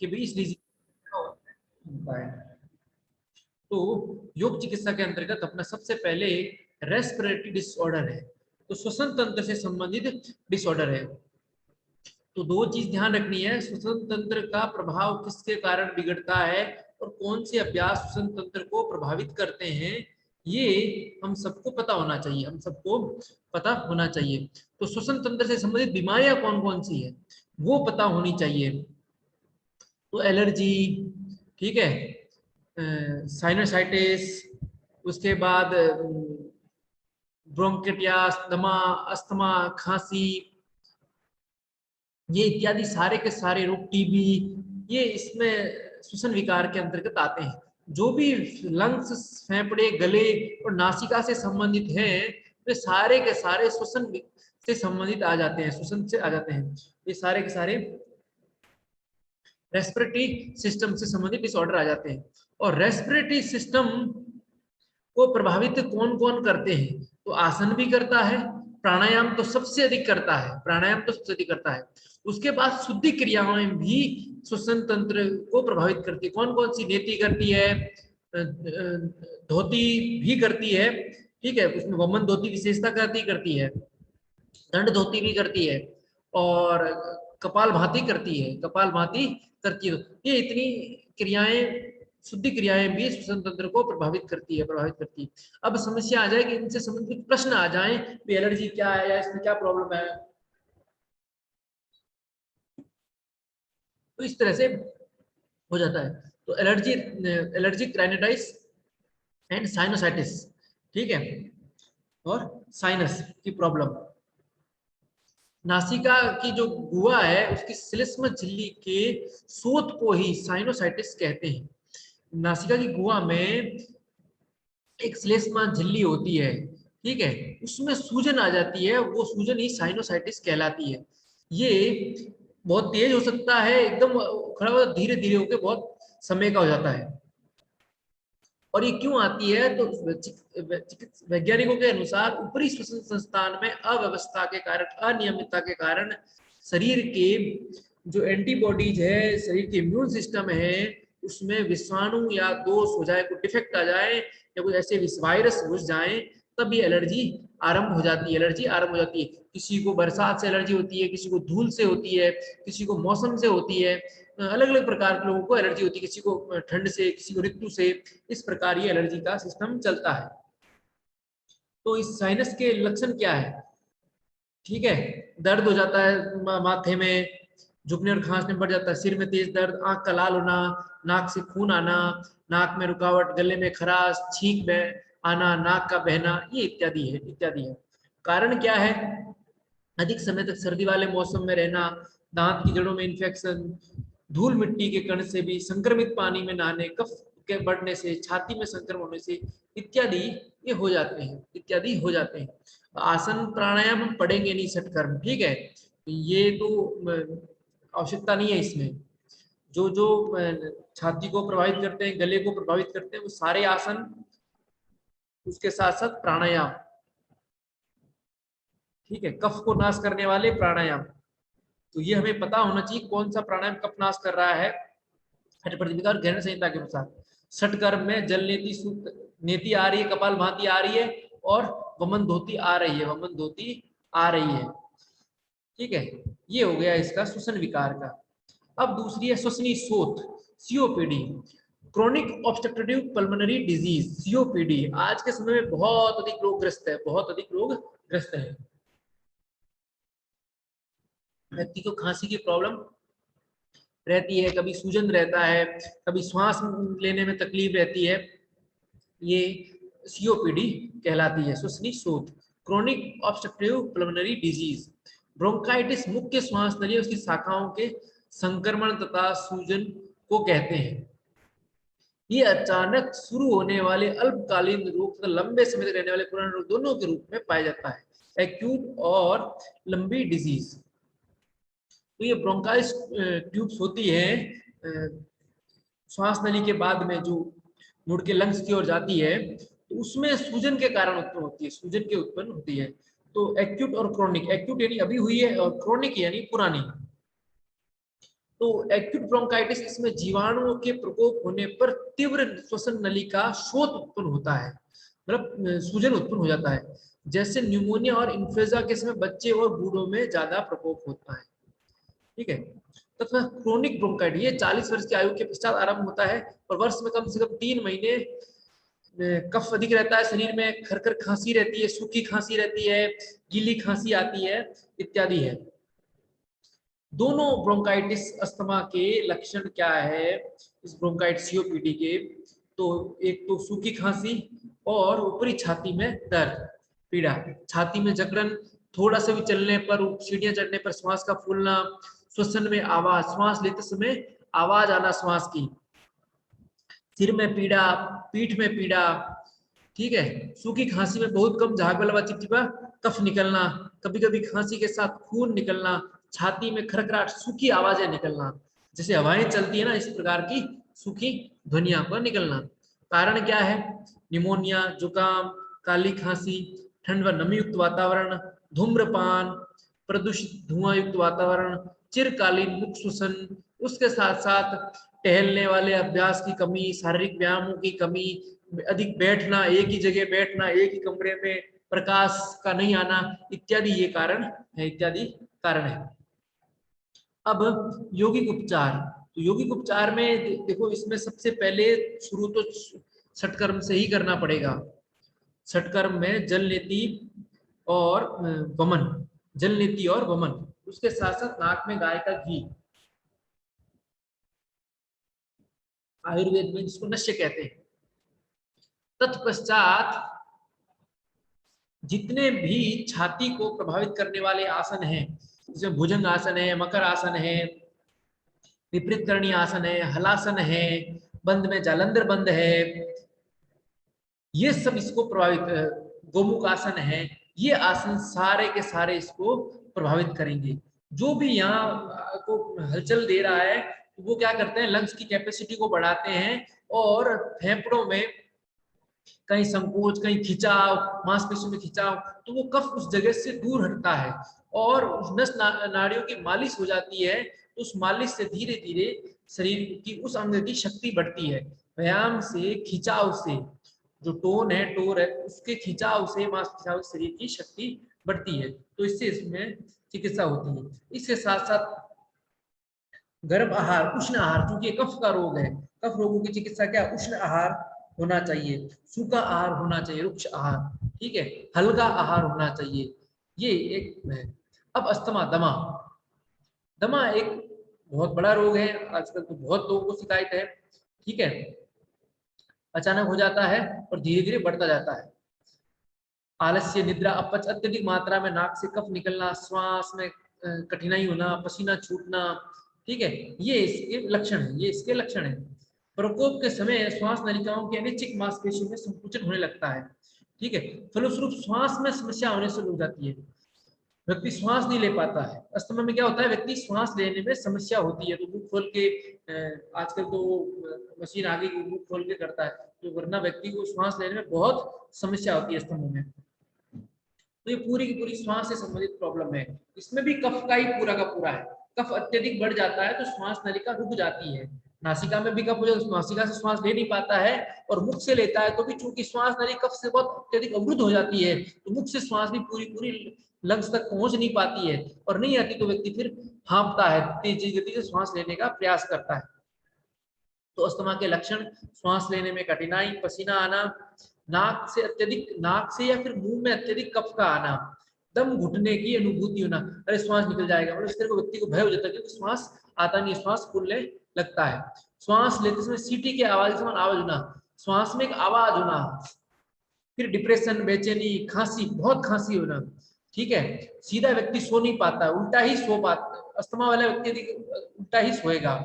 कि भाई इस डिजीज होता है। तो योग चिकित्सा के अंतर्गत अपना सबसे पहले रेस्पिरेटरी डिसऑर्डर है, तो श्वसन तंत्र से संबंधित डिसऑर्डर है। तो दो चीज ध्यान रखनी है, श्वसन तंत्र का प्रभाव किसके कारण बिगड़ता है और कौन से अभ्यास श्वसन तंत्र को प्रभावित करते हैं, ये हम सबको पता होना चाहिए, हम सबको पता होना चाहिए। तो श्वसन तंत्र से संबंधित बीमारियां कौन कौन सी है वो पता होनी चाहिए। तो एलर्जी, ठीक है, साइनोसाइटिस, उसके बाद ब्रोंकिटियास, दमा, अस्थमा, खांसी, ये इत्यादि सारे के सारे रोग, टीबी, ये इसमें श्वसन विकार के अंतर्गत आते हैं। जो भी लंग्स, फेफड़े, गले और नासिका से संबंधित हैं वे सारे के सारे श्वसन से संबंधित आ जाते हैं, श्वसन से आ जाते हैं। ये सारे के सारे रेस्पिरेटरी सिस्टम से संबंधित डिसऑर्डर आ जाते हैं। और रेस्पिरेटरी सिस्टम को प्रभावित कौन कौन करते हैं, तो आसन भी करता है, प्राणायाम तो सबसे अधिक करता है, प्राणायाम तो सबसे अधिक करता है। उसके बाद शुद्धि क्रियाएं भी श्वसन तंत्र को प्रभावित करती है। कौन कौन सी? नेति करती है, धोती भी करती है, ठीक है, उसमें वमन धोती विशेषता करती है, दंड धोती भी करती है, और कपाल भाती करती है, कपाल भाती करती है। ये इतनी क्रियाएं, शुद्धि क्रियाएं भी श्वसन तंत्र को प्रभावित करती है, प्रभावित करती है। अब समस्या आ जाए कि इनसे संबंधित प्रश्न आ जाए, भी एलर्जी क्या है या इसमें क्या प्रॉब्लम है, तो इस तरह से हो जाता है। तो allergy, allergic rhinitis and sinusitis, ठीक है, और साइनस की प्रॉब्लम। नासिका की जो गुहा है उसकी श्लेष्म झिल्ली के शोथ को ही साइनोसाइटिस कहते हैं। नासिका की गुहा में एक श्लेष्मा झिल्ली होती है, ठीक है, उसमें सूजन आ जाती है, वो सूजन ही साइनोसाइटिस कहलाती है। ये बहुत तेज हो सकता है, एकदम खड़ा हुआ, धीरे धीरे होकर बहुत समय का हो जाता है। और ये क्यों आती है? तो चिकित्सा वैज्ञानिकों के अनुसार ऊपरी श्वसन संस्थान में अव्यवस्था के कारण, अनियमितता के कारण शरीर के जो एंटीबॉडीज है, शरीर के इम्यून सिस्टम है, उसमें विषाणु या दोष हो जाए, कोई डिफेक्ट आ जाए या कुछ ऐसे वायरस घुस जाए, तब ये एलर्जी आरंभ हो जाती है, एलर्जी आरंभ हो जाती है। किसी को बरसात से एलर्जी होती है, किसी को धूल से होती है, किसी को मौसम से होती है, अलग अलग प्रकार के लोगों को एलर्जी होती है, किसी को ठंड से, किसी को ऋतु से, इस प्रकार ये एलर्जी का सिस्टम चलता है। तो इस साइनस के लक्षण क्या है? ठीक है, दर्द हो जाता है माथे में, झुकने और खांसने बढ़ जाता है, सिर में तेज दर्द, आंख का लाल होना, नाक से खून आना, नाक में रुकावट, गले में खराश, छींक में आना, नाक का बहना, ये इत्यादि है, इत्यादि है। कारण क्या है? अधिक समय तक सर्दी वाले मौसम में रहना, दांत की जड़ों में इन्फेक्शन, धूल मिट्टी के कण से भी, संक्रमित पानी में नहाने, कफ के बढ़ने से, छाती में संक्रमण होने से, इत्यादि ये हो जाते हैं, इत्यादि हो जाते हैं। आसन प्राणायाम हम पढ़ेंगे नहीं सटकर्म, ठीक है, ये तो आवश्यकता नहीं है इसमें। जो जो छाती को प्रभावित करते हैं, गले को प्रभावित करते हैं, वो सारे आसन, उसके साथ साथ प्राणायाम, ठीक है, कफ को नाश करने वाले प्राणायाम। तो ये हमें पता होना चाहिए कौन सा प्राणायाम कफ नाश कर रहा है, हठ प्रतिपदा और गहन संहिता के अनुसार। षटकर्म में जल नेति सूक्त नेति आ रही है, कपाल भाती आ रही है, और वमन धोती आ रही है, वमन धोती आ रही है, ठीक है। ये हो गया इसका श्वसन विकार का। अब दूसरी है श्वसनी शोथ, COPD, chronic obstructive pulmonary disease, COPD. आज के समय में बहुत अधिक लोग ग्रस्त है, बहुत अधिक लोग ग्रस्त है। व्यक्ति को खांसी की प्रॉब्लम रहती है, कभी सूजन रहता है, कभी श्वास लेने में तकलीफ रहती है, ये सीओपीडी कहलाती है, श्वसनी शोथ, chronic obstructive pulmonary disease. Bronchitis मुख्य श्वास नली उसकी शाखाओं के संक्रमण तथा सूजन को कहते हैं। ये अचानक शुरू होने वाले अल्पकालीन रोग तथा लंबे समय तक रहने वाले पुराने रोग दोनों के रूप में पाया जाता है, एक्यूट और लंबी डिजीज। तो ये ब्रोंकाइस ट्यूब्स होती है श्वास नली के बाद में, जो मुड़ के लंग्स की ओर जाती है, तो उसमें सूजन के कारण उत्पन्न होती है, सूजन के उत्पन्न होती है। तो एक्यूट और क्रोनिक, एक्यूट यानी अभी हुई है और क्रोनिक यानी पुरानी। तो एक्यूट ब्रोंकाइटिस, इसमें जीवाणुओं के प्रकोप होने पर तीव्र श्वसन नली का शोथ उत्पन्न होता है, मतलब सूजन उत्पन्न हो जाता है। जैसे न्यूमोनिया और इन्फ्लुएंजा के समय बच्चे और बूढ़ों में ज्यादा प्रकोप होता है। ठीक है। तथा क्रोनिक ब्रोंकाइटिस ये 40 वर्ष की आयु के पश्चात आरंभ होता है और वर्ष में कम से कम 3 महीने कफ अधिक रहता है, शरीर में खरखर खांसी रहती है, सूखी खांसी रहती है, गीली खांसी आती है इत्यादि है। दोनों ब्रोंकाइटिस अस्थमा के लक्षण क्या है इस ब्रोंकाइटिस सीओपीडी के? तो एक तो सूखी खांसी और ऊपरी छाती में दर्द, पीड़ा, छाती में जकड़न, थोड़ा सा भी चलने पर, सीढ़ियां चढ़ने पर श्वास का फूलना, श्वसन में आवाज, श्वास लेते समय आवाज आना श्वास की, सिर में पीड़ा, पीठ में पीड़ा। ठीक है। सूखी खांसी में बहुत कम झाग वाला चिपचिपा कफ निकलना, कभी कभी खांसी के साथ खून निकलना, छाती में खरखराहट, सूखी आवाजें निकलना, जैसे हवाएं चलती है ना इस प्रकार की सूखी ध्वनियां पर निकलना। कारण क्या है? निमोनिया, जुकाम, काली खांसी, ठंड व नमी युक्त वातावरण, धूम्रपान, प्रदूषित धुआं युक्त वातावरण, चिरकालीन मुख श्वसन, उसके साथ साथ टहलने वाले अभ्यास की कमी, शारीरिक व्यायामों की कमी, अधिक बैठना, एक ही जगह बैठना, एक ही कमरे में, प्रकाश का नहीं आना इत्यादि, ये कारण है, इत्यादि कारण है। अब यौगिक उपचार, तो यौगिक उपचार में देखो, इसमें सबसे पहले शुरू तो षटकर्म से ही करना पड़ेगा। षटकर्म में जल नीति और वमन, जल नीति और वमन, उसके साथ साथ नाक में गाय का घी, आयुर्वेद में जिसको नश्य कहते हैं। तत्पश्चात जितने भी छाती को प्रभावित करने वाले आसन हैं, जिसमें भुजंग आसन है, मकर आसन है, विपरीत करणी आसन है, हलासन है, बंद में जालंधर बंद है, ये सब इसको प्रभावित, गोमुख आसन है, ये आसन सारे के सारे इसको प्रभावित करेंगे। जो भी यहाँ को हलचल दे रहा है वो क्या करते हैं, लंग्स की कैपेसिटी को बढ़ाते हैं और फेफड़ों में कहीं संकोच, कहीं खिंचाव, मांसपेशियों में खिंचाव, तो वो कफ उस जगह से दूर हटता है और नस नाड़ियों की मालिश हो जाती है। तो उस मालिश से धीरे धीरे शरीर की उस अंग की शक्ति बढ़ती है। व्यायाम से, खिंचाव से, जो टोन है, टोर है, उसके खिंचाव से, मांसपेशियों से शरीर की शक्ति बढ़ती है। तो इससे इसमें चिकित्सा होती है। इसके साथ साथ गर्म आहार, उष्ण आहार, क्योंकि कफ का रोग है, कफ रोगों की चिकित्सा क्या, उष्ण आहार होना चाहिए, सूखा आहार होना चाहिए, रुक्ष आहार, ठीक है, हल्का आहार होना चाहिए, ये एक है। अब अस्थमा, दमा, दमा एक बहुत बड़ा रोग है, आजकल तो बहुत लोगों को शिकायत है। ठीक है। अचानक हो जाता है और धीरे धीरे बढ़ता जाता है। आलस्य, निद्रा, अपच, अत्यधिक मात्रा में नाक से कफ निकलना, श्वास में कठिनाई होना, पसीना छूटना, ठीक है, ये इसके लक्षण है, ये इसके लक्षण है। प्रकोप के समय श्वास नलिकाओं की अनिच्छिक मांसपेशियों में संकुचन होने लगता है। ठीक है। फलस्वरूप श्वास में समस्या होने से हो जाती है, व्यक्ति श्वास नहीं ले पाता है। अस्थमा में क्या होता है, व्यक्ति श्वास लेने में समस्या होती है, तो मुंह खोल के, आजकल तो मशीन आ गई, मुंह खोल के करता है, तो वरना व्यक्ति को श्वास लेने में बहुत समस्या होती है अस्थमा में। तो ये पूरी की पूरी श्वास से संबंधित प्रॉब्लम है। इसमें भी कफ का ही पूरा का पूरा है। कफ अत्यधिक बढ़ जाता है तो श्वास नलिका रुक जाती है। नासिका में भी कफ हो जाए, नासिका से श्वास ले नहीं पाता है, और मुख से लेता है तो भी चूंकि श्वास नली कफ से बहुत अत्यधिक अवरुद्ध हो जाती है, तो मुख से श्वास भी पूरी पूरी लंग्स तक पहुंच नहीं पाती है, और नहीं आती तो व्यक्ति फिर हाँफता है, तेजी गति से श्वास लेने का प्रयास करता है। तो अस्थमा के लक्षण, श्वास लेने में कठिनाई, पसीना आना, नाक से या फिर मुंह में अत्यधिक कफ का आना, दम घुटने की अनुभूति होना, अरे श्वास निकल जाएगा, मतलब इस तरह को व्यक्ति को भय हो जाता है क्योंकि श्वास आता नहीं, श्वास फूलने लगता है। श्वास लेते समय सीटी की आवाज के समान आवाज होना, श्वास में एक आवाज होना, फिर डिप्रेशन, बेचैनी, खांसी, बहुत खांसी होना। ठीक है। सीधा व्यक्ति सो नहीं पाता, उल्टा ही सो पाता, अस्थमा वाला व्यक्ति उल्टा ही सोएगा।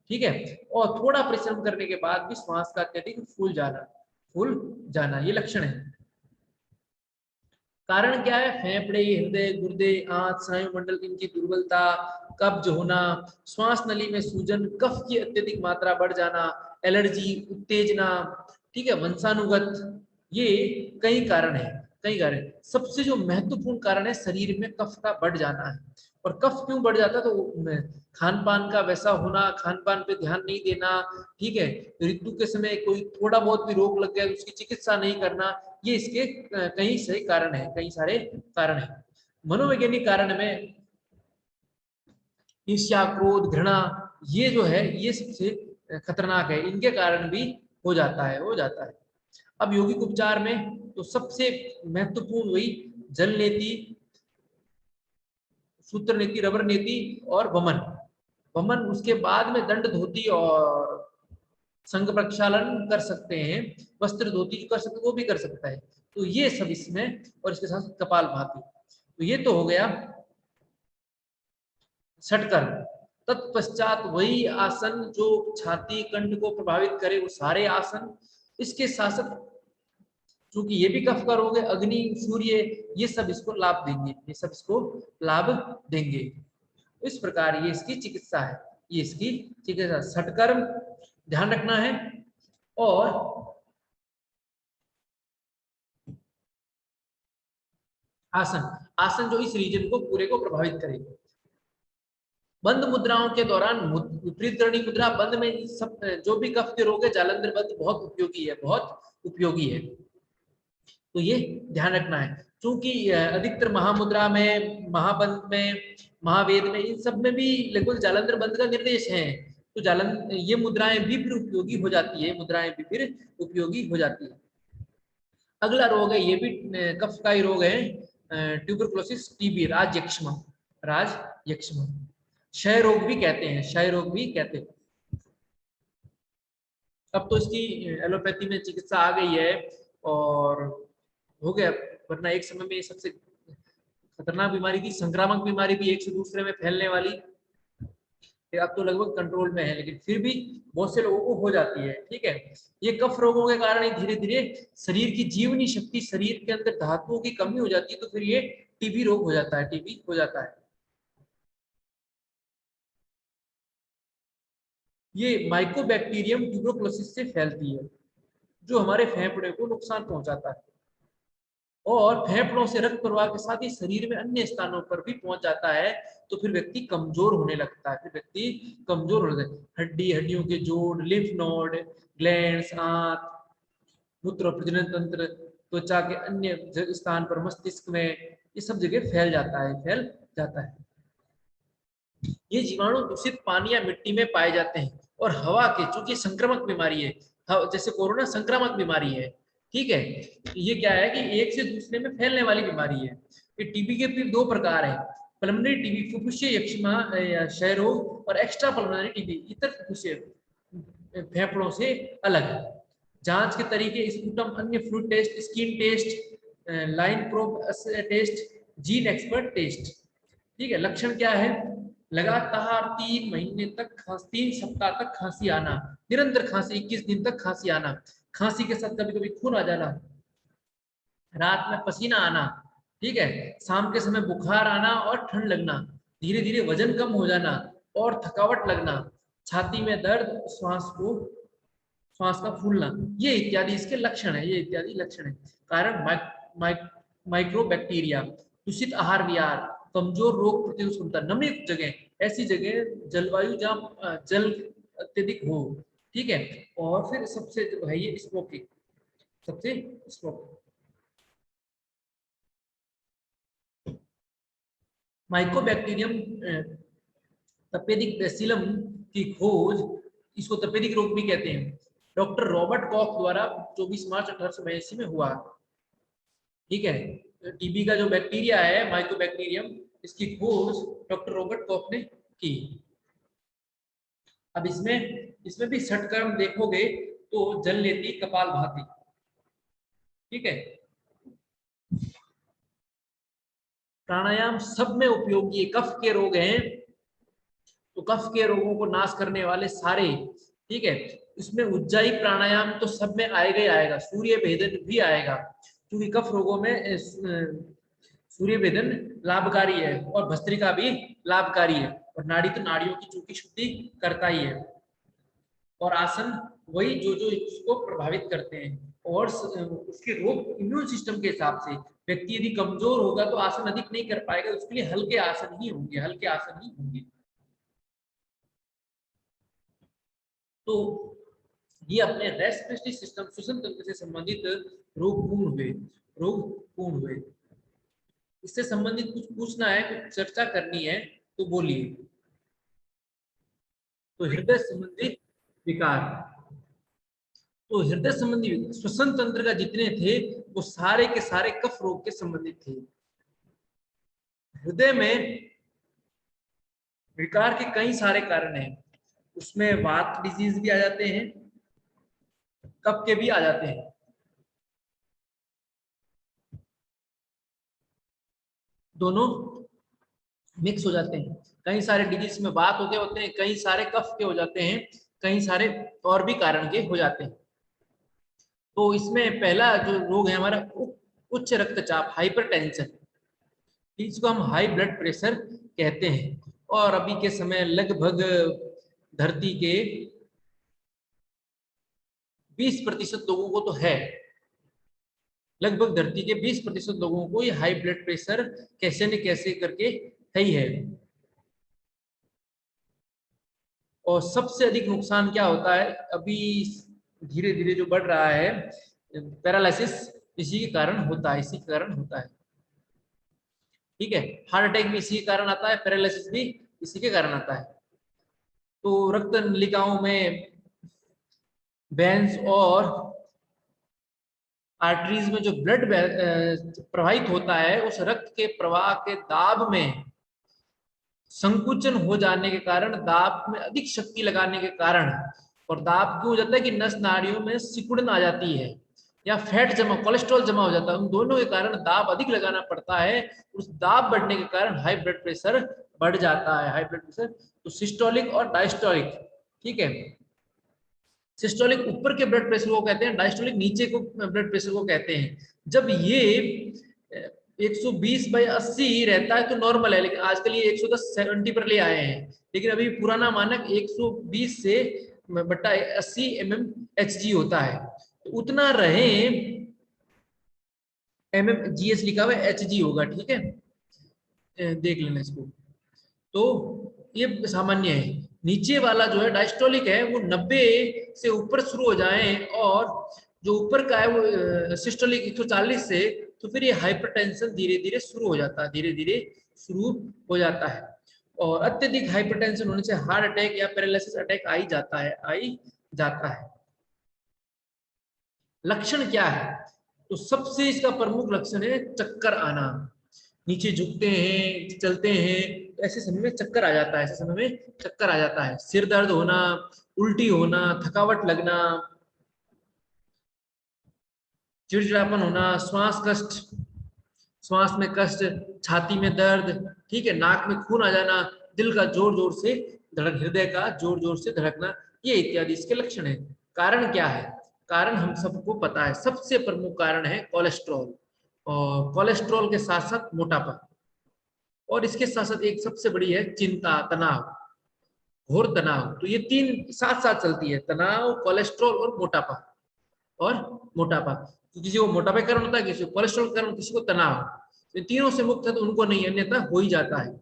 ठीक है। और थोड़ा परिश्रम करने के बाद भी श्वास का अत्यधिक फूल जाना, ये लक्षण है। कारण क्या है, फेफड़े, हृदय, गुर्दे, आंत, स्नायु मंडल इनकी दुर्बलता, कब्ज होना, श्वास नली में सूजन, कफ की अत्यधिक मात्रा बढ़ जाना, एलर्जी, उत्तेजना, ठीक है, वंशानुगत, ये कई कारण है, कई कारण। सबसे जो महत्वपूर्ण कारण है, शरीर में कफ का बढ़ जाना है, और कफ क्यों बढ़ जाता है? तो खान पान का वैसा होना, खान पान पे ध्यान नहीं देना, ठीक है, ऋतु के समय कोई थोड़ा बहुत भी रोग लग गया तो उसकी चिकित्सा नहीं करना, ये इसके कई सारे कारण है, कई सारे कारण है। मनोवैज्ञानिक कारण में ईर्ष्या, क्रोध, घृणा, ये जो है ये सबसे खतरनाक है, इनके कारण भी हो जाता है, हो जाता है। अब यौगिक उपचार में तो सबसे महत्वपूर्ण वही जल नीति, सूत्र नीति, रबर नीति और वमन। वमन उसके बाद में दंड धोती और संघ प्रक्षालन कर सकते हैं, वस्त्र धोती कर सकते, वो भी कर सकता है। तो ये सब इसमें, और इसके साथ कपाल भाती। तो ये तो हो गया षटकर्म। तत्पश्चात वही आसन जो छाती कंठ को प्रभावित करे, वो सारे आसन। इसके साथ साथ क्योंकि ये भी कफ का रोग है, अग्नि, सूर्य, ये सब इसको लाभ देंगे, ये सब इसको लाभ देंगे। इस प्रकार ये इसकी चिकित्सा है, ये इसकी चिकित्सा। षटकर्म ध्यान रखना है, और आसन, आसन जो इस रीजन को पूरे को प्रभावित करेगा। बंद मुद्राओं के दौरान विपरीत करणी मुद्रा, बंद में सब जो भी कफ के रोग है, जालंधर बंद बहुत उपयोगी है, बहुत उपयोगी है। तो ये ध्यान रखना है, क्योंकि अधिकतर महामुद्रा में, महाबंद में, महावेद में, इन सब में भी लगभग जालंधर बंद का निर्देश है। तो ये मुद्राएं भी फिर उपयोगी हो जाती है, मुद्राएं भी फिर उपयोगी हो जाती है। अगला रोग है, ये भी कफ का ही रोग है, ट्यूबरकुलोसिस टीबी, राज यक्ष्मा, राज यक्ष्मा, क्षय रोग भी कहते हैं, क्षय रोग भी कहते हैं। अब तो इसकी एलोपैथी में चिकित्सा आ गई है और हो गया, वरना एक समय में ये सबसे खतरनाक बीमारी थी, संक्रामक बीमारी भी, एक से दूसरे में फैलने वाली। अब तो लगभग कंट्रोल में है, लेकिन फिर भी बहुत से लोगों को हो जाती है, ठीक है। ये कफ रोगों के कारण ही धीरे धीरे शरीर की जीवनी शक्ति, शरीर के अंदर धातुओं की कमी हो जाती है, तो फिर ये टीबी रोग हो जाता है, टीबी हो जाता है। ये माइकोबैक्टीरियम ट्यूबरकुलोसिस से फैलती है, जो हमारे फेफड़े को नुकसान पहुंचाता है, और फेफड़ों से रक्त प्रवाह के साथ ही शरीर में अन्य स्थानों पर भी पहुंच जाता है। तो फिर व्यक्ति कमजोर होने लगता है, फिर व्यक्ति कमजोर हो जाता है। हड्डियों के जोड़, लिम्फ नोड, ग्लैंड्स, आंत, मूत्र प्रजनन तंत्र, त्वचा के अन्य स्थान पर, मस्तिष्क में, ये सब जगह फैल जाता है, फैल जाता है। ये जीवाणु दूषित पानी या मिट्टी में पाए जाते हैं, और हवा के, चूंकि संक्रामक बीमारी है, जैसे कोरोना संक्रामक बीमारी है, ठीक है, ये क्या है कि एक से दूसरे में फैलने वाली बीमारी है। ये टीबी के फिर दो प्रकार है, पल्मोनरी टीबी, फुफ्फुसीय यक्ष्मा या क्षय रोग, और एक्स्ट्रा पल्मोनरी टीबी, इतर फुफ्फुसीय, फेफड़ों से अलग। जांच के तरीके, स्पुटम, अन्य fluid test, skin test, line probe test, GeneXpert test, ठीक है। लक्षण क्या है? लगातार 3 महीने तक, 3 सप्ताह तक खांसी आना, निरंतर खांसी, 21 दिन तक खांसी आना, खांसी के साथ कभी कभी खून आ जाना, रात में पसीना आना, ठीक है, शाम के समय बुखार आना और ठंड लगना, धीरे धीरे वजन कम हो जाना और थकावट लगना, छाती में दर्द, श्वास का फूलना, ये इत्यादि इसके लक्षण है, ये इत्यादि लक्षण है। कारण माइक्रोबैक्टीरिया, दूषित आहार विहार, कमजोर रोग प्रतिरोधक क्षमता, नमी जगह, ऐसी जगह, जलवायु जहाँ जल अत्यधिक हो, ठीक है, और फिर सबसे जो है ये स्मोकिंग, सबसे स्मोकिंग। माइकोबैक्टीरियम तपेदिक बेसिलम की खोज, इसको तपेदिक रोग भी कहते हैं, डॉक्टर रॉबर्ट कॉक द्वारा 24 मार्च 1882 में हुआ, ठीक है। टीबी का जो बैक्टीरिया है माइकोबैक्टीरियम, इसकी खोज डॉक्टर रॉबर्ट कॉक ने की। अब इसमें इसमें भी षटकर्म देखोगे तो जल लेती, कपाल भाती, ठीक है। प्राणायाम सब में उपयोगी है, कफ के रोग हैं तो कफ के रोगों को नाश करने वाले सारे, ठीक है, इसमें उज्जाई प्राणायाम तो सब में आएगा ही आएगा, सूर्य भेदन भी आएगा, क्योंकि कफ रोगों में सूर्य भेदन लाभकारी है, और भस्त्रिका भी लाभकारी है, और नाड़ी तो नाड़ियों की चूंकि शुद्धि करता ही है, और आसन वही जो जो इसको प्रभावित करते हैं, और उसके रोग इम्यून सिस्टम के हिसाब से, व्यक्ति यदि कमजोर होगा तो आसन अधिक नहीं कर पाएगा, उसके लिए हल्के आसन ही होंगे, हल्के आसन ही होंगे। तो ये अपने रेस्पिरेटरी सिस्टम, श्वसन तंत्र से संबंधित रोग पूर्ण हुए, रोग पूर्ण हुए। इससे संबंधित कुछ पूछना है, कुछ चर्चा करनी है तो बोलिए। तो हृदय संबंधी विकार, तो हृदय संबंधी श्वसन तंत्र का जितने थे वो सारे के सारे कफ रोग के संबंधित थे। हृदय में विकार के कई सारे कारण हैं, उसमें वात डिजीज भी आ जाते हैं, कफ के भी आ जाते हैं, दोनों मिक्स हो जाते हैं। कई सारे डिजीज में वात होते हैं, कई सारे कफ के हो जाते हैं, कई सारे और भी कारण के हो जाते हैं। तो इसमें पहला जो रोग है हमारा उच्च रक्तचाप, हाइपरटेंशन, इसको हम हाई ब्लड प्रेशर कहते हैं। और अभी के समय लगभग धरती के 20% लोगों को तो है, लगभग धरती के 20% लोगों को ये हाई ब्लड प्रेशर कैसे न कैसे करके है ही है। और सबसे अधिक नुकसान क्या होता है अभी धीरे धीरे जो बढ़ रहा है, पैरालिसिस, इसी के कारण होता है, इसी के कारण होता है। ठीक है, हार्ट अटैक भी इसी के कारण आता है, पैरालिसिस भी इसी के कारण आता है। तो रक्त नलिकाओं में वेन्स और आर्टरीज में जो ब्लड प्रवाहित होता है, उस रक्त के प्रवाह के दाब में संकुचन हो जाने के कारण, दाब में अधिक शक्ति लगाने के कारण, और दाब क्यों हो जाता है कि नस नाड़ियों में सिकुड़न आ जाती है या फैट जमा, कोलेस्ट्रॉल जमा हो जाता है, उन दोनों के कारण दाब अधिक लगाना पड़ता है। उस दाब बढ़ने के कारण हाई ब्लड प्रेशर बढ़ जाता है, हाई ब्लड प्रेशर। तो सिस्टोलिक और डायस्टोलिक, ठीक है, सिस्टोलिक ऊपर के ब्लड प्रेशर को कहते हैं, डायस्टोलिक नीचे को ब्लड प्रेशर को कहते हैं। जब ये 120/80 रहता है तो नॉर्मल है, लेकिन आजकल ये 110/70 पर ले आए हैं। लेकिन अभी पुराना मानक 120 से बटा 80 mmHg होता है, तो उतना रहे, mmGH लिखा हुआ है, HG होगा, ठीक है, देख लेना इसको। तो ये सामान्य है। नीचे वाला जो है डायस्टोलिक है, वो 90 से ऊपर शुरू हो जाए, और जो ऊपर का है वो सिस्टोलिक 140 से, तो फिर ये हाइपरटेंशन धीरे धीरे शुरू हो जाता है, धीरे धीरे शुरू हो जाता है। और अत्यधिक हाइपरटेंशन होने से हार्ट अटैक या पैरालिसिस अटैक आई जाता है, आई जाता है। लक्षण क्या है? तो सबसे इसका प्रमुख लक्षण है चक्कर आना, नीचे झुकते हैं, चलते हैं, तो ऐसे समय में चक्कर आ जाता है, ऐसे समय में चक्कर आ जाता है। सिर दर्द होना, उल्टी होना, थकावट लगना, चिड़चिड़ापन होना, श्वास कष्ट, श्वास में कष्ट, छाती में दर्द, ठीक है, नाक में खून आ जाना, दिल का जोर जोर से धड़क, हृदय का जोर जोर से धड़कना, ये इत्यादि इसके लक्षण है। कारण क्या है? कारण हम सबको पता है, सबसे प्रमुख कारण है कोलेस्ट्रॉल, और कोलेस्ट्रॉल के साथ साथ मोटापा, और इसके साथ साथ एक सबसे बड़ी है चिंता, तनाव, घोर तनाव। तो ये तीन साथ साथ चलती है, तनाव, कोलेस्ट्रॉल और मोटापा, और मोटापा। तो किसी को मोटापा कारण होता है, किसी को कोलेस्ट्रॉल कारण, किसी को तनाव। तो तीनों से मुक्त है तो उनको नहीं, अन्यथा हो ही जाता है।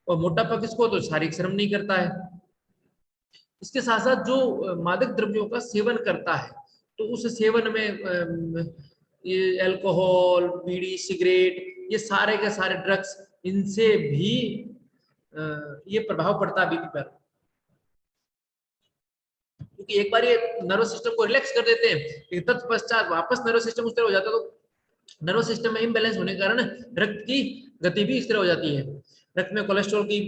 और मोटापा किसको? तो शारीरिक श्रम नहीं करता है। इसके साथ साथ जो मादक द्रव्यों का सेवन करता है, तो उस सेवन में ये अल्कोहल, बीड़ी, सिगरेट, ये सारे के सारे ड्रग्स, इनसे भी ये प्रभाव पड़ता है बीपी पर, क्योंकि एक बार ये नर्वस सिस्टम को रिलैक्स कर देते हैं, लेकिन तत्पश्चात वापस नर्वस सिस्टम उस तरह हो जाता है, तो नर्वस सिस्टम में इम्बैलेंस होने के कारण रक्त की गति भी इस तरह हो जाती है। रक्त में कोलेस्ट्रॉल की,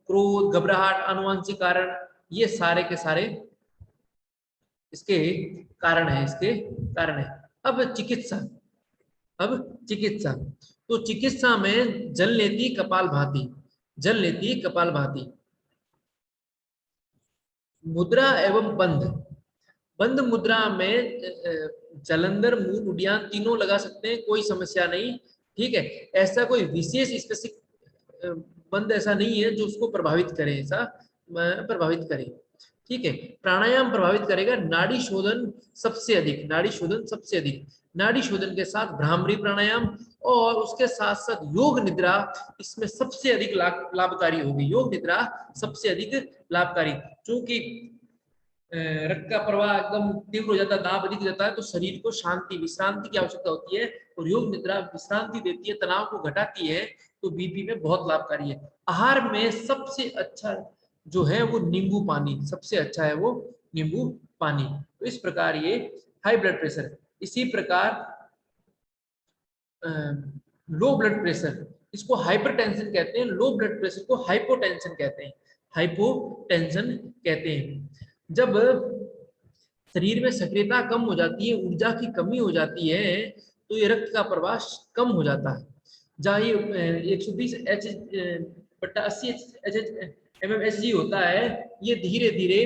क्रोध, घबराहट, आनुवंशिक कारण, ये सारे के सारे इसके कारण है, इसके कारण है। अब चिकित्सा, अब चिकित्सा, तो चिकित्सा में जल लेती कपालभाति, जल लेती कपालभाति, मुद्रा एवं बंध, बंद मुद्रा में जलंधर, मूल, उड्डयन तीनों लगा सकते हैं, कोई समस्या नहीं, ठीक है। ऐसा कोई विशेष स्पेसिफिक बंद ऐसा नहीं है जो उसको प्रभावित करे, ऐसा प्रभावित करे, ठीक है। प्राणायाम प्रभावित करेगा नाड़ी शोधन सबसे अधिक, नाड़ी शोधन सबसे अधिक, नाड़ी शोधन के साथ भ्रामरी प्राणायाम और उसके साथ साथ योग निद्रा इसमें सबसे अधिक लाभकारी होगी। योग निद्रा सबसे अधिक लाभकारी, क्योंकि रक्त का प्रवाह एकदम तीव्र हो जाता है, दाब अधिक जाता है, तो शरीर को शांति विश्रांति की आवश्यकता होती है और योग निद्रा विश्रांति देती है, तनाव को घटाती है, तो बीपी में बहुत लाभकारी है। आहार में सबसे अच्छा जो है वो नींबू पानी, सबसे अच्छा है वो नींबू पानी। तो इस प्रकार ये हाई ब्लड प्रेशर। इसी प्रकार लो ब्लड प्रेशर, इसको हाइपरटेंशन कहते हैं, लो ब्लड प्रेशर को हाइपोटेंशन कहते हैं, हाइपोटेंशन कहते हैं। जब शरीर में सक्रियता कम हो जाती है, ऊर्जा की कमी हो जाती है, तो ये रक्त का प्रवाह कम हो जाता है। जहाँ ये 120 एच बट्टा 80 mmHg होता है, ये धीरे धीरे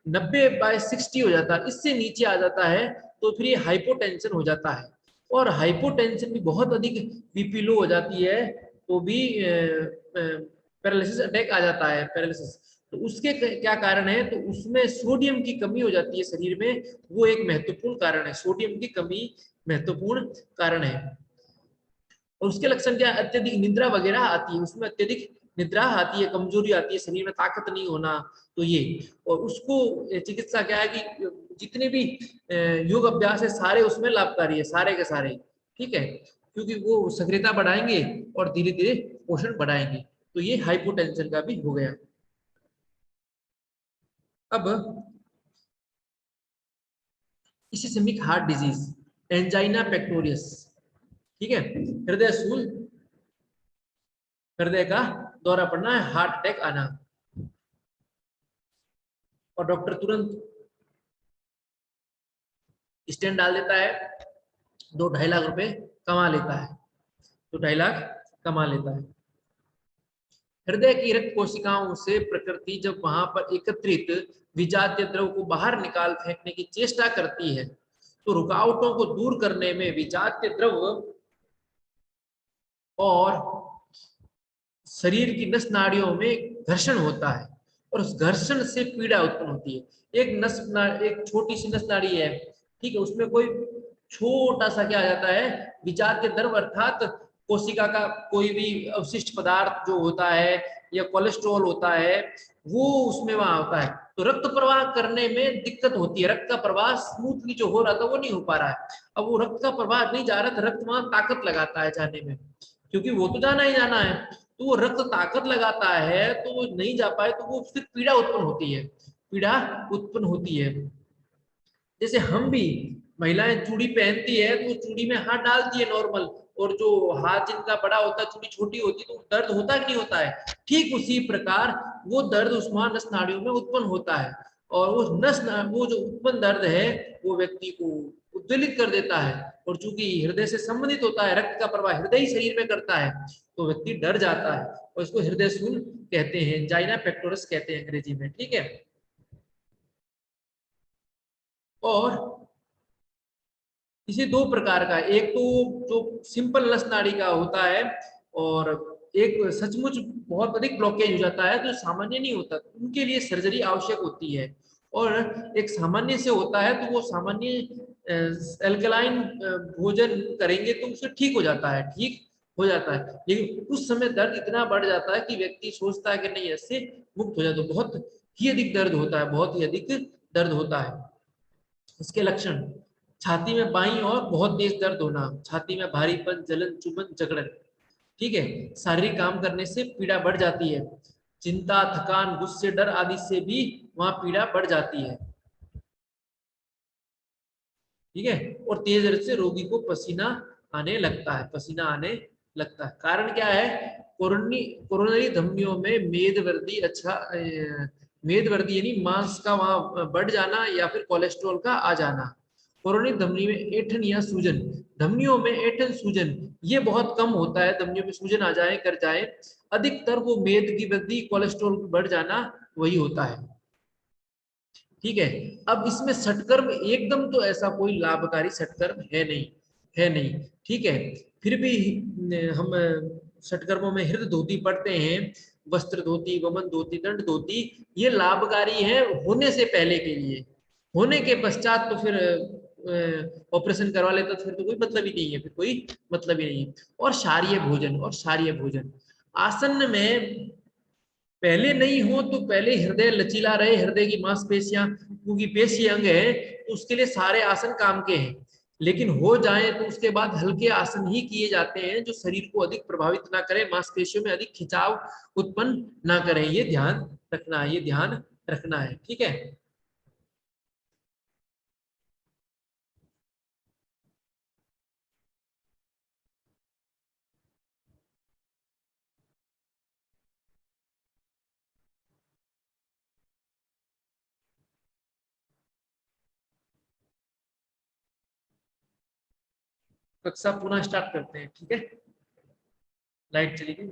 90/60 हो जाता है, इससे नीचे आ जाता है तो फिर ये हाइपोटेंशन हो जाता है। और हाइपोटेंशन भी बहुत अधिक बीपी लो हो जाती है तो भी पैरालिसिस अटैक आ जाता है, पैरालिसिस। तो उसके क्या कारण है, तो उसमें सोडियम की कमी हो जाती है शरीर में, वो एक महत्वपूर्ण कारण है, सोडियम की कमी महत्वपूर्ण कारण है। और उसके लक्षण क्या, अत्यधिक निद्रा वगैरह आती है, उसमें अत्यधिक निद्रा आती है, कमजोरी आती है, शरीर में ताकत नहीं होना, तो ये। और उसको चिकित्सा क्या है कि जितने भी योग अभ्यास है सारे उसमें लाभकारी है, सारे के सारे, ठीक है, क्योंकि वो सक्रियता बढ़ाएंगे और धीरे धीरे पोषण बढ़ाएंगे। तो ये हाइपोटेंशन का भी हो गया। अब इसी से हार्ट डिजीज, एंजाइना पेक्टोरियस, ठीक है, हृदय स्थूल, हृदय का दौरा पड़ना है, हार्ट अटैक आना, और डॉक्टर तुरंत स्टेंट डाल देता है, 2-2.5 लाख रुपए कमा लेता है, 2-2.5 लाख कमा लेता है। हृदय की रक्त कोशिकाओं से प्रकृति जब वहां पर एकत्रित विजातीय द्रव को बाहर निकाल फेंकने की चेष्टा करती है, तो रुकावटों को दूर करने में विजातीय द्रव और शरीर की नस नाड़ियों में घर्षण होता है और उस घर्षण से पीड़ा उत्पन्न होती है। एक छोटी सी नस नाड़ी है, ठीक है, उसमें कोई छोटा सा क्या आ जाता है, विजातीय द्रव अर्थात कोशिका का कोई भी अवशिष्ट पदार्थ जो होता है या कोलेस्ट्रॉल होता है, वो उसमें वहां होता है, तो रक्त प्रवाह करने में दिक्कत होती है, रक्त का प्रवाह स्मूथली जो हो रहा था वो नहीं हो पा रहा है। अब वो रक्त का प्रवाह नहीं जा रहा था, रक्त वहां ताकत लगाता है जाने में, क्योंकि वो तो जाना ही जाना है, तो वो रक्त ताकत लगाता है, तो वो नहीं जा पाए तो वो फिर पीड़ा उत्पन्न होती है, पीड़ा उत्पन्न होती है। जैसे हम भी, महिलाएं चूड़ी पहनती है तो चूड़ी में हाथ डालती है नॉर्मल, और जो हाथ जिनका बड़ा होता है, चूड़ी छोटी होती है, तो दर्द होता है कि नहीं होता है, ठीक उसी प्रकार वो दर्द उस नस नाड़ियों में उत्पन्न होता है, और वो जो उत्पन्न दर्द है वो व्यक्ति को उद्वेलित कर देता है, और चूंकि हृदय से संबंधित होता है, रक्त का प्रवाह हृदय ही शरीर में करता है, तो व्यक्ति डर जाता है, और इसको हृदय शूल कहते हैं, जाइना पेक्टोरस कहते हैं अंग्रेजी में, ठीक है। और इसे 2 प्रकार का, एक तो जो सिंपल नस नाड़ी का होता है, और एक सचमुच बहुत अधिक ब्लॉकेज हो जाता है, तो सामान्य नहीं होता, उनके लिए सर्जरी आवश्यक होती है। और एक सामान्य से होता है तो वो सामान्य एल्कलाइन भोजन करेंगे तो उससे ठीक हो जाता है, ठीक हो जाता है, लेकिन उस समय दर्द इतना बढ़ जाता है कि व्यक्ति सोचता है कि नहीं इससे मुक्त हो जाए, तो बहुत ही अधिक दर्द होता है, बहुत ही अधिक दर्द होता है। इसके लक्षण, छाती में बाईं ओर बहुत तेज दर्द होना, छाती में भारीपन, जलन, चुभन, जकड़न, ठीक है, शारीरिक काम करने से पीड़ा बढ़ जाती है, चिंता, थकान, गुस्से, डर आदि से भी वहां पीड़ा बढ़ जाती है, ठीक है। और तेज दर्द से रोगी को पसीना आने लगता है, पसीना आने लगता है। कारण क्या है, कोरोनरी धमनियों में मेदवर्दी, मेदवर्दी यानी मांस का वहां बढ़ जाना या फिर कोलेस्ट्रॉल का आ जाना। कोरोनरी धमनी में ऐंठन या सूजन, धमनियों में ऐंठन सूजन ये बहुत कम होता है, धमनियों में सूजन आ जाए कर जाए, अधिकतर वो मेद की वृद्धि, कोलेस्ट्रॉल बढ़ जाना वही होता है, ठीक है। अब इसमें सटकर्म एकदम तो ऐसा कोई लाभकारी सटकर्म है नहीं, है नहीं, ठीक है, फिर भी हम सटकर्मों में हृदय धोती पढ़ते हैं, वस्त्र धोती, वमन धोती, दंड धोती, ये लाभकारी है होने से पहले के लिए। होने के पश्चात तो फिर ऑपरेशन करवा लेता तो फिर तो कोई मतलब ही नहीं है, फिर कोई मतलब ही नहीं है। और क्षारीय भोजन, और क्षारीय भोजन आसन्न में पहले नहीं हो तो पहले हृदय लचीला रहे, हृदय की मांसपेशियां, क्योंकि पेशी अंग है तो उसके लिए सारे आसन काम के हैं। लेकिन हो जाए तो उसके बाद हल्के आसन ही किए जाते हैं जो शरीर को अधिक प्रभावित ना करें, मांसपेशियों में अधिक खिंचाव उत्पन्न ना करें। ये ध्यान रखना है, ये ध्यान रखना है, ठीक है। कक्षा पुनः स्टार्ट करते हैं, ठीक है। लाइट चली गई।